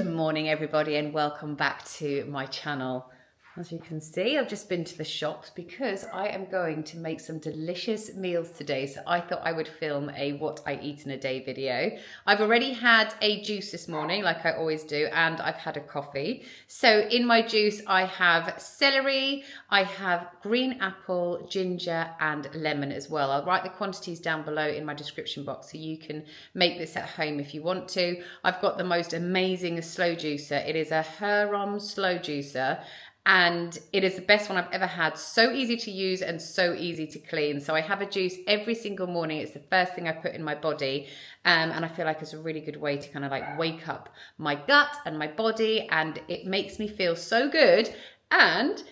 Good morning everybody and welcome back to my channel. As you can see, I've just been to the shops because I am going to make some delicious meals today. So I thought I would film a what I eat in a day video. I've already had a juice this morning, like I always do, and I've had a coffee. So in my juice, I have celery, I have green apple, ginger, and lemon as well. I'll write the quantities down below in my description box so you can make this at home if you want to. I've got the most amazing slow juicer. It is a Heron slow juicer. And it is the best one I've ever had. So easy to use and so easy to clean. So I have a juice every single morning. It's the first thing I put in my body. And I feel like it's a really good way to kind of like wake up my gut and my body. And it makes me feel so good. And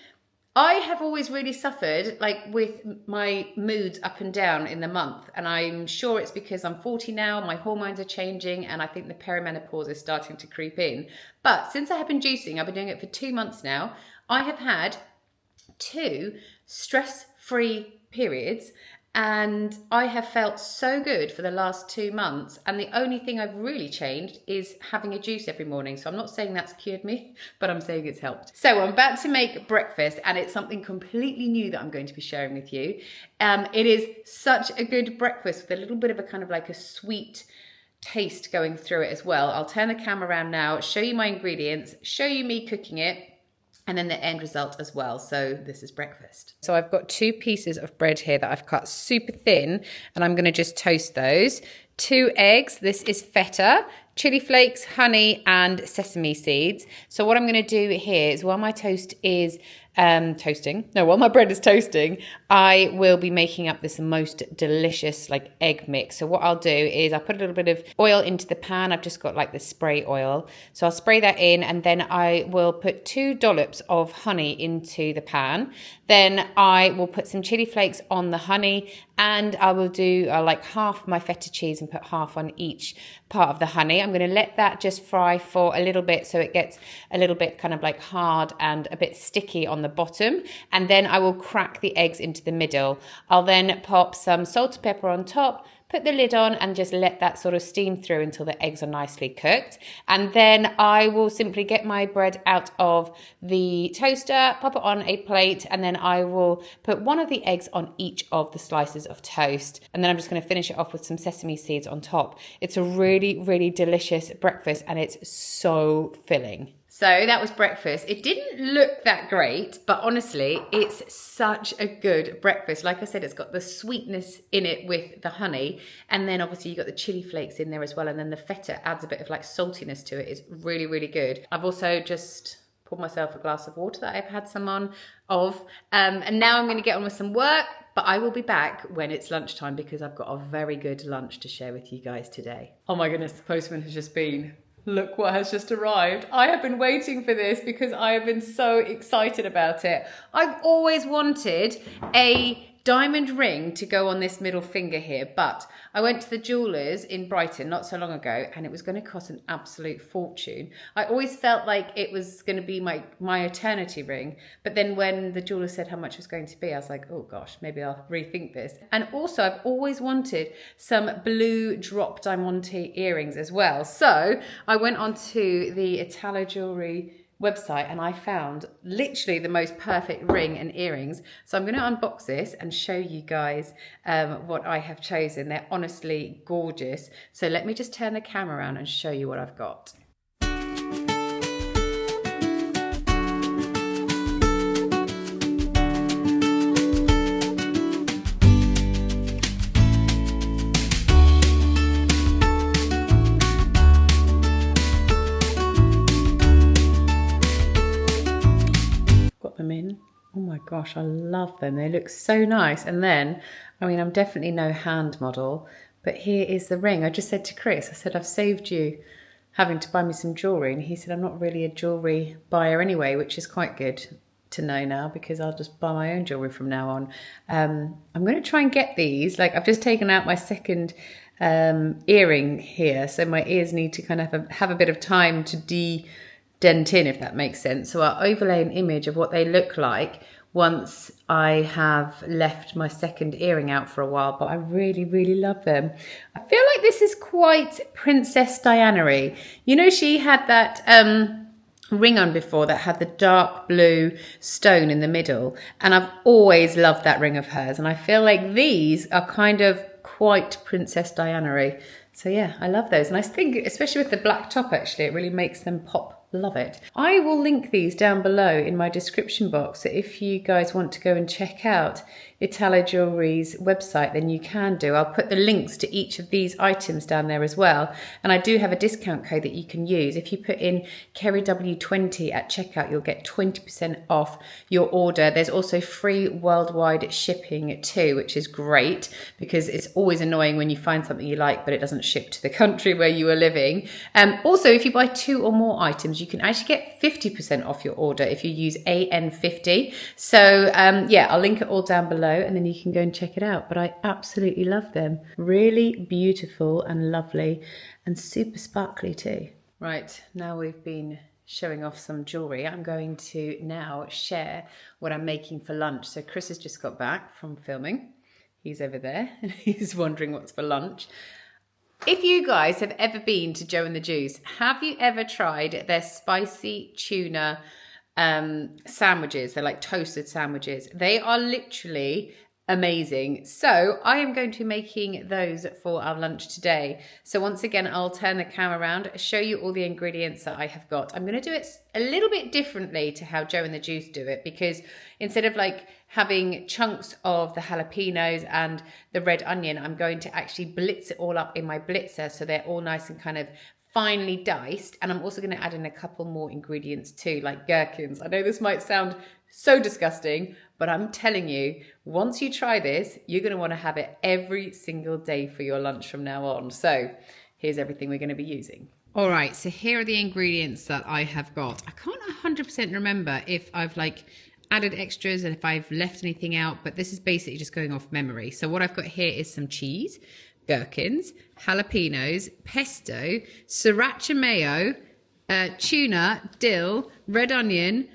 I have always really suffered like with my moods up and down in the month. And I'm sure it's because I'm 40 now, my hormones are changing, and I think the perimenopause is starting to creep in. But since I have been juicing, I've been doing it for 2 months now, I have had 2 stress-free periods, and I have felt so good for the last 2 months. And the only thing I've really changed is having a juice every morning. So I'm not saying that's cured me, but I'm saying it's helped. So I'm about to make breakfast, and it's something completely new that I'm going to be sharing with you. It is such a good breakfast with a little bit of a kind of like a sweet taste going through it as well. I'll turn the camera around now, show you my ingredients, show you me cooking it, and then the end result as well. So this is breakfast. So I've got 2 pieces of bread here that I've cut super thin, and I'm gonna just toast those. 2 eggs, this is feta, chili flakes, honey, and sesame seeds. So what I'm gonna do here is while my toast is while my bread is toasting, I will be making up this most delicious like egg mix. So what I'll do is I'll put a little bit of oil into the pan. I've just got like the spray oil. So I'll spray that in, and then I will put 2 dollops of honey into the pan. Then I will put some chili flakes on the honey, and I will do like half my feta cheese and put half on each part of the honey. I'm going to let that just fry for a little bit so it gets a little bit kind of like hard and a bit sticky on the bottom, and then I will crack the eggs into the middle. I'll then pop some salt and pepper on top, put the lid on, and just let that sort of steam through until the eggs are nicely cooked. And then I will simply get my bread out of the toaster, pop it on a plate, and then I will put 1 of the eggs on each of the slices of toast. And then I'm just going to finish it off with some sesame seeds on top. It's a really, really delicious breakfast, and it's so filling. So that was breakfast. It didn't look that great, but honestly, it's such a good breakfast. Like I said, it's got the sweetness in it with the honey, and then obviously you got the chili flakes in there as well, and then the feta adds a bit of like saltiness to it. It's really, really good. I've also just poured myself a glass of water that I've had some of, and now I'm going to get on with some work, but I will be back when it's lunchtime because I've got a very good lunch to share with you guys today. Oh my goodness, the postman has just been. Look what has just arrived. I have been waiting for this because I have been so excited about it. I've always wanted a diamond ring to go on this middle finger here, but I went to the jewellers in Brighton not so long ago, and it was going to cost an absolute fortune. I always felt like it was going to be my eternity ring, but then when the jeweller said how much it was going to be, I was like, oh gosh, maybe I'll rethink this. And also I've always wanted some blue drop diamante earrings as well. So I went onto the Italo Jewellery website and I found literally the most perfect ring and earrings. So I'm going to unbox this and show you guys what I have chosen. They're honestly gorgeous. So let me just turn the camera around and show you what I've got. Them in. Oh my gosh, I love them. They look so nice. And then, I mean, I'm definitely no hand model, but here is the ring. I just said to Chris, I said, I've saved you having to buy me some jewellery. And he said, I'm not really a jewellery buyer anyway, which is quite good to know now because I'll just buy my own jewellery from now on. I'm going to try and get these. Like I've just taken out my second earring here. So my ears need to kind of have a bit of time to dent in, if that makes sense. So I'll overlay an image of what they look like once I have left my second earring out for a while, but I really, really love them. I feel like this is quite Princess Diana-y. You know, she had that ring on before that had the dark blue stone in the middle, and I've always loved that ring of hers, and I feel like these are kind of quite Princess Diana-y. So yeah, I love those, and I think especially with the black top, actually it really makes them pop. Love it. I will link these down below in my description box, so if you guys want to go and check out Italo Jewellery's website, then you can do. I'll put the links to each of these items down there as well, and I do have a discount code that you can use. If you put in KerryW20 at checkout, you'll get 20% off your order. There's also free worldwide shipping too, which is great, because it's always annoying when you find something you like but it doesn't ship to the country where you are living. Also, if you buy 2 or more items, you can actually get 50% off your order if you use AN50. So yeah, I'll link it all down below, and then you can go and check it out. But I absolutely love them. Really beautiful and lovely, and super sparkly too. Right, now we've been showing off some jewellery, I'm going to now share what I'm making for lunch. So Chris has just got back from filming. He's over there and he's wondering what's for lunch. If you guys have ever been to Joe and the Juice, have you ever tried their spicy tuna sandwiches? They're like toasted sandwiches. They are literally amazing. So I am going to be making those for our lunch today. So once again, I'll turn the camera around, show you all the ingredients that I have got. I'm going to do it a little bit differently to how Joe and the Juice do it, because instead of like having chunks of the jalapeños and the red onion, I'm going to actually blitz it all up in my blitzer so they're all nice and kind of finely diced. And I'm also going to add in a couple more ingredients too, like gherkins. I know this might sound so disgusting, but I'm telling you, once you try this, you're going to want to have it every single day for your lunch from now on. So here's everything we're going to be using. All right, so here are the ingredients that I have got. I can't 100% remember if I've like added extras and if I've left anything out, but this is basically just going off memory. So what I've got here is some cheese, gherkins, jalapeños, pesto, sriracha mayo, tuna, dill, red onion,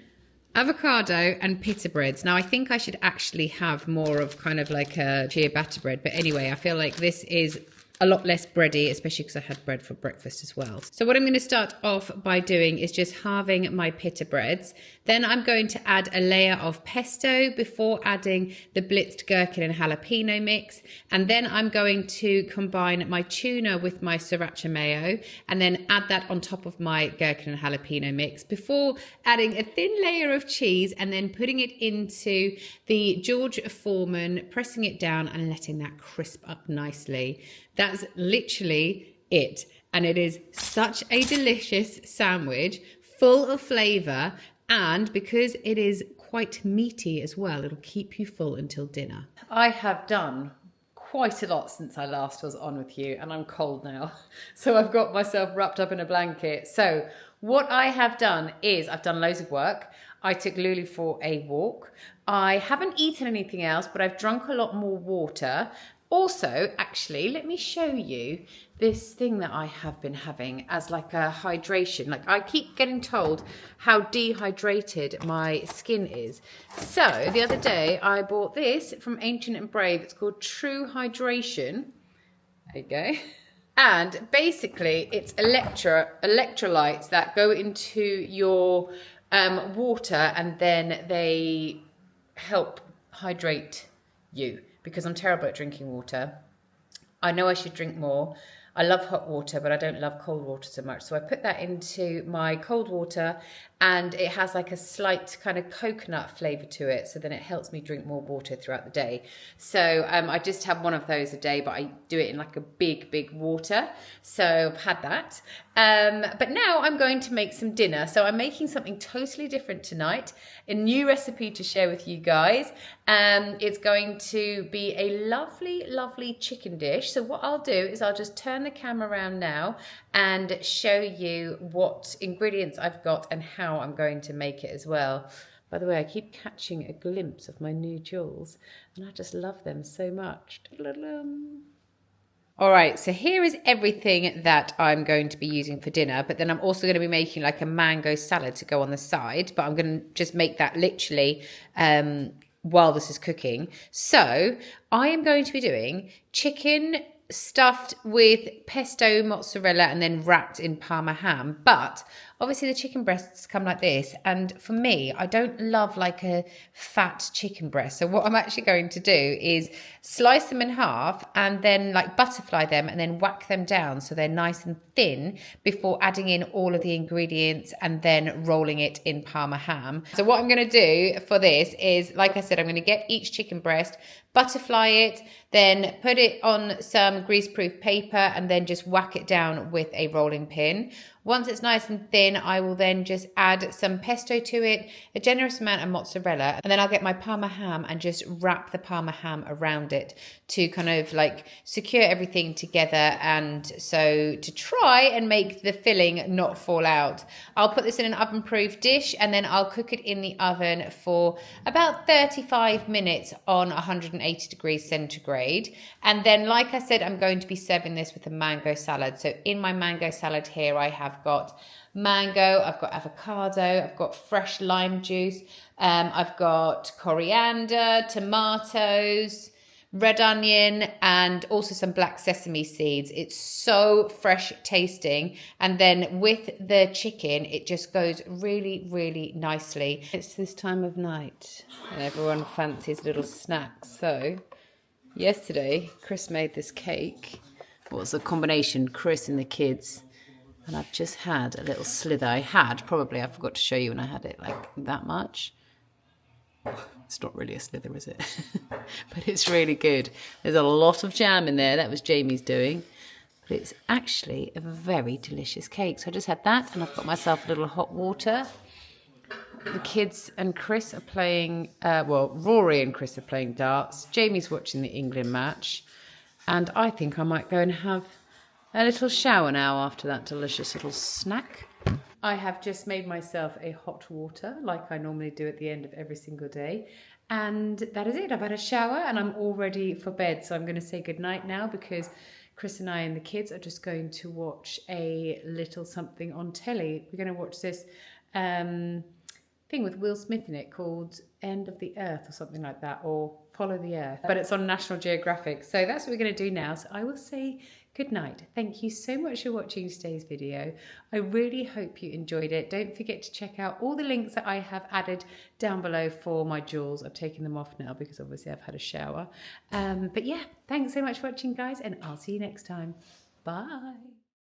avocado, and pita breads. Now I think I should actually have more of kind of like a ciabatta bread, but anyway, I feel like this is a lot less bready, especially because I had bread for breakfast as well. So what I'm going to start off by doing is just halving my pita breads. Then I'm going to add a layer of pesto before adding the blitzed gherkin and jalapeno mix. And then I'm going to combine my tuna with my sriracha mayo and then add that on top of my gherkin and jalapeno mix before adding a thin layer of cheese and then putting it into the George Foreman, pressing it down and letting that crisp up nicely. That's literally it. And it is such a delicious sandwich, full of flavour, and because it is quite meaty as well, it'll keep you full until dinner. I have done quite a lot since I last was on with you, and I'm cold now. So I've got myself wrapped up in a blanket. So what I have done is I've done loads of work. I took Lulu for a walk. I haven't eaten anything else, but I've drunk a lot more water. Also, actually, let me show you this thing that I have been having as like a hydration. Like I keep getting told how dehydrated my skin is. So the other day I bought this from Ancient and Brave. It's called True Hydration. There you go. And basically it's electrolytes that go into your water, and then they help hydrate you. Because I'm terrible at drinking water. I know I should drink more. I love hot water, but I don't love cold water so much. So I put that into my cold water, and it has like a slight kind of coconut flavour to it. So then it helps me drink more water throughout the day. So I just have one of those a day, but I do it in like a big water. So I've had that. But now I'm going to make some dinner. So I'm making something totally different tonight. A new recipe to share with you guys. It's going to be a lovely chicken dish. So what I'll do is I'll just turn the camera around now and show you what ingredients I've got and how I'm going to make it as well. By the way, I keep catching a glimpse of my new jewels and I just love them so much. All right, so here is everything that I'm going to be using for dinner, but then I'm also going to be making like a mango salad to go on the side, but I'm going to just make that literally while this is cooking. So I am going to be doing chicken stuffed with pesto, mozzarella, and then wrapped in parma ham. But obviously the chicken breasts come like this, and for me, I don't love like a fat chicken breast. So what I'm actually going to do is slice them in half and then like butterfly them and then whack them down so they're nice and thin before adding in all of the ingredients and then rolling it in parma ham. So what I'm going to do for this is, like I said, I'm going to get each chicken breast, butterfly it, then put it on some greaseproof paper and then just whack it down with a rolling pin. Once it's nice and thin, I will then just add some pesto to it, a generous amount of mozzarella, and then I'll get my parma ham and just wrap the parma ham around it to kind of like secure everything together, and so to try and make the filling not fall out. I'll put this in an oven-proof dish and then I'll cook it in the oven for about 35 minutes on 180 degrees centigrade. And then, like I said, I'm going to be serving this with a mango salad. So in my mango salad here, I have got mango, I've got avocado, I've got fresh lime juice, I've got coriander, tomatoes, red onion, and also some black sesame seeds. It's so fresh tasting, and then with the chicken it just goes really, really nicely. It's this time of night and everyone fancies a little snack. So yesterday Chris made this cake. What was the combination? Chris and the kids. And I've just had a little slither. I forgot to show you when I had it, like that much. It's not really a slither, is it? But it's really good. There's a lot of jam in there. That was Jamie's doing. But it's actually a very delicious cake. So I just had that, and I've got myself a little hot water. The kids and Chris are playing, Rory and Chris are playing darts. Jamie's watching the England match. And I think I might go and have a little shower now after that delicious little snack. I have just made myself a hot water like I normally do at the end of every single day. And that is it. I've had a shower and I'm all ready for bed. So I'm going to say goodnight now because Chris and I and the kids are just going to watch a little something on telly. We're going to watch this thing with Will Smith in it called End of the Earth or something like that, or Follow the Earth. But it's on National Geographic. So that's what we're going to do now. So I will say good night. Thank you so much for watching today's video. I really hope you enjoyed it. Don't forget to check out all the links that I have added down below for my jewels. I've taken them off now because obviously I've had a shower. But yeah, thanks so much for watching, guys, and I'll see you next time. Bye.